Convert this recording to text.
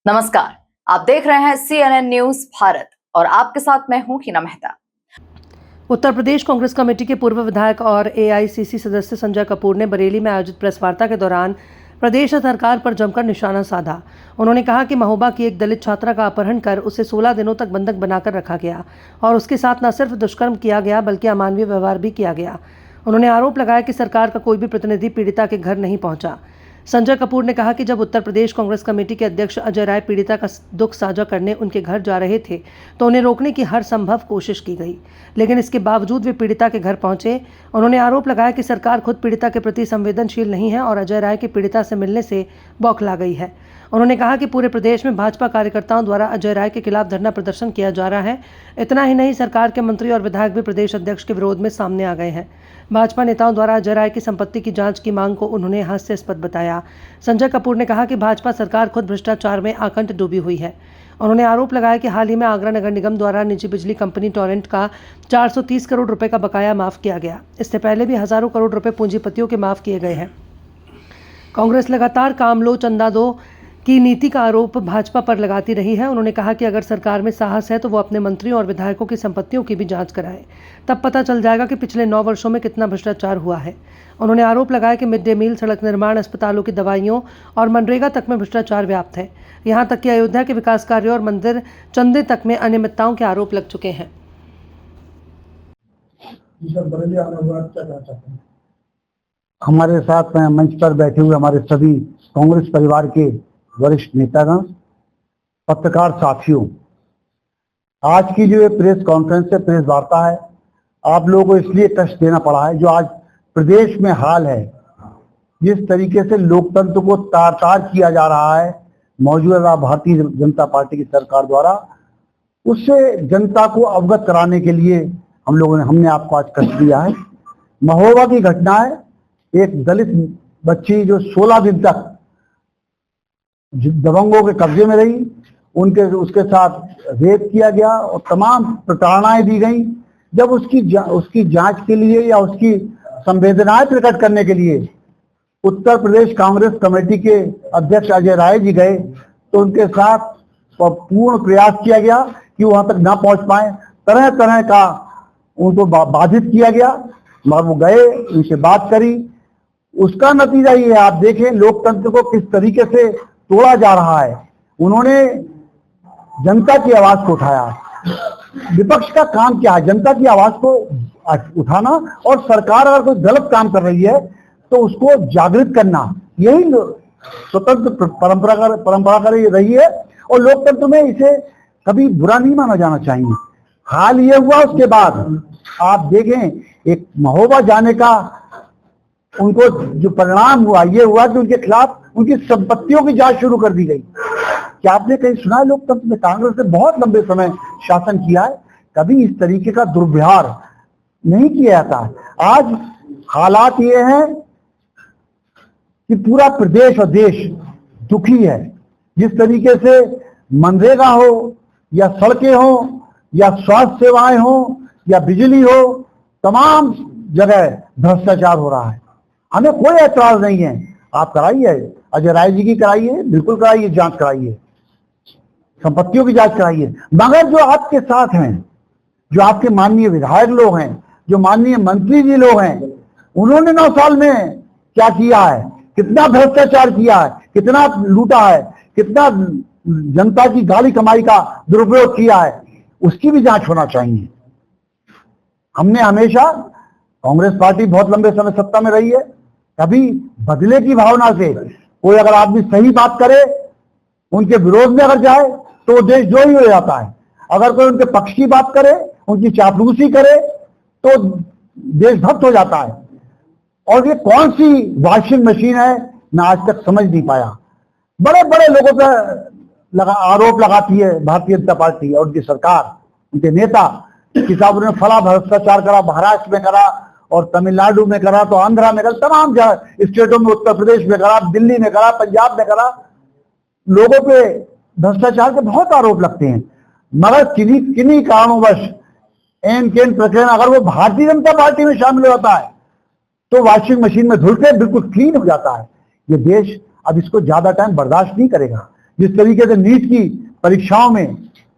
नमस्कार, आप देख रहे हैं CNN न्यूज भारत और आपके साथ मैं हूं हिना मेहता। उत्तर प्रदेश कांग्रेस कमेटी के पूर्व विधायक और AICC सदस्य संजय कपूर ने बरेली में आयोजित प्रेस वार्ता के दौरान प्रदेश सरकार पर जमकर निशाना साधा। उन्होंने कहा कि महोबा की एक दलित छात्रा का अपहरण कर उसे 16 दिनों तक बंधक बनाकर रखा गया और उसके साथ न सिर्फ दुष्कर्म किया गया बल्कि अमानवीय व्यवहार भी किया गया। उन्होंने आरोप लगाया कि सरकार का कोई भी प्रतिनिधि पीड़िता के घर नहीं पहुंचा। संजय कपूर ने कहा कि जब उत्तर प्रदेश कांग्रेस कमेटी के अध्यक्ष अजय राय पीड़िता का दुख साझा करने उनके घर जा रहे थे तो उन्हें रोकने की हर संभव कोशिश की गई, लेकिन इसके बावजूद वे पीड़िता के घर पहुंचे। उन्होंने आरोप लगाया कि सरकार खुद पीड़िता के प्रति संवेदनशील नहीं है और अजय राय की पीड़िता से मिलने से बौखला गई है। उन्होंने कहा कि पूरे प्रदेश में भाजपा कार्यकर्ताओं द्वारा अजय राय के खिलाफ धरना प्रदर्शन किया जा रहा है। इतना ही नहीं, सरकार के मंत्री और विधायक भी प्रदेश अध्यक्ष के विरोध में सामने आ गए हैं। भाजपा नेताओं द्वारा अजय राय की संपत्ति की जांच की मांग को उन्होंने हास्यास्पद बताया। संजय कपूर ने कहा कि भाजपा सरकार खुद भ्रष्टाचार में आकंठ डूबी हुई है। उन्होंने आरोप लगाया कि हाल ही में आगरा नगर निगम द्वारा निजी बिजली कंपनी टोरेंट का 430 करोड़ रुपए का बकाया माफ किया गया। इससे पहले भी हजारों करोड़ रुपए पूंजीपतियों के माफ किए गए हैं। कांग्रेस लगातार काम लो चंदा दो की नीति का आरोप भाजपा पर लगाती रही है। उन्होंने कहा कि अगर सरकार में साहस है तो वो अपने मंत्रियों और विधायकों की संपत्तियों की भी जांच कराए, तब पता चल जाएगा कि पिछले 9 वर्षों में कितना भ्रष्टाचार हुआ है। उन्होंने आरोप लगाया कि मिड डे मील, सड़क निर्माण, अस्पतालों की दवाइयों और मनरेगा तक में भ्रष्टाचार व्याप्त है। यहाँ तक कि अयोध्या के विकास कार्यों और मंदिर चंदे तक में अनियमितताओं के आरोप लग चुके हैं। हमारे साथ में मंच पर बैठे हुए हमारे सभी कांग्रेस परिवार के वरिष्ठ नेतागण, पत्रकार साथियों, आज की जो ये प्रेस कॉन्फ्रेंस है, प्रेस वार्ता है, आप लोगों को इसलिए कष्ट देना पड़ा है। जो आज प्रदेश में हाल है, जिस तरीके से लोकतंत्र को तार-तार किया जा रहा है मौजूदा भारतीय जनता पार्टी की सरकार द्वारा, उससे जनता को अवगत कराने के लिए हमने आपको आज कष्ट दिया है। महोबा की घटना है, एक दलित बच्ची जो 16 दिन तक दबंगों के कब्जे में रही, उसके साथ रेप किया गया और तमाम प्रताड़नाएं दी गई। जब उसकी जांच के लिए या उसकी संवेदनाएं प्रकट करने के लिए उत्तर प्रदेश कांग्रेस कमेटी के अध्यक्ष अजय राय जी गए तो उनके साथ पूर्ण प्रयास किया गया कि वहां तक ना पहुंच पाए। तरह तरह का उनको बाधित किया गया, मगर वो गए, उनसे बात करी। उसका नतीजा ये है, आप देखें लोकतंत्र को किस तरीके से तोड़ा जा रहा है। उन्होंने जनता की आवाज को उठाया। विपक्ष का काम क्या है? जनता की आवाज को उठाना, और सरकार अगर कोई गलत काम कर रही है तो उसको जागृत करना, यही स्वतंत्र परंपरा कर रही है और लोकतंत्र में इसे कभी बुरा नहीं माना जाना चाहिए। हाल ये हुआ, उसके बाद आप देखें एक महोबा जाने का उनको जो परिणाम हुआ, ये हुआ कि उनके खिलाफ उनकी संपत्तियों की जांच शुरू कर दी गई। क्या आपने कहीं सुना है लोकतंत्र में? कांग्रेस ने बहुत लंबे समय शासन किया है, कभी इस तरीके का दुर्व्यवहार नहीं किया जाता है। आज हालात ये हैं कि पूरा प्रदेश और देश दुखी है। जिस तरीके से मनरेगा हो या सड़कें हो या स्वास्थ्य सेवाएं हो या बिजली हो, तमाम जगह भ्रष्टाचार हो रहा है। हमें कोई ऐतराज नहीं है, आप कराइए, अजय राय जी की कराइए, बिल्कुल कराइए, जांच कराइए, संपत्तियों की जांच कराइए। मगर जो आपके साथ हैं, जो आपके माननीय विधायक लोग हैं, जो माननीय मंत्री जी लोग हैं, उन्होंने 9 साल में क्या किया है, कितना भ्रष्टाचार किया है, कितना लूटा है, कितना जनता की गाली कमाई का दुरुपयोग किया है, उसकी भी जांच होना चाहिए। हमने हमेशा, कांग्रेस पार्टी बहुत लंबे समय सत्ता में रही है, कभी बदले की भावना से कोई अगर आदमी सही बात करे, उनके विरोध में अगर जाए तो देशद्रोही हो जाता है। अगर कोई उनके पक्ष की बात करे, उनकी चापलूसी करे तो देशभक्त हो जाता है। और ये कौन सी वॉशिंग मशीन है, मैं आज तक समझ नहीं पाया। बड़े बड़े लोगों पर आरोप लगाती है भारतीय जनता पार्टी और उनकी सरकार, उनके नेता कि साहब उन्होंने फला भ्रष्टाचार करा, महाराष्ट्र में करा और तमिलनाडु में करा, तो आंध्रा में करा, तमाम स्टेटों में, उत्तर प्रदेश में करा, दिल्ली में करा, पंजाब में करा। लोगों पे भ्रष्टाचार के बहुत आरोप लगते हैं, मगर किन्हीं कारणोंवश एन केन प्रकरण अगर वो भारतीय जनता पार्टी में शामिल हो जाता है तो वॉशिंग मशीन में धुल के बिल्कुल क्लीन हो जाता है। ये देश अब इसको ज्यादा टाइम बर्दाश्त नहीं करेगा। जिस तरीके से नीट की परीक्षाओं में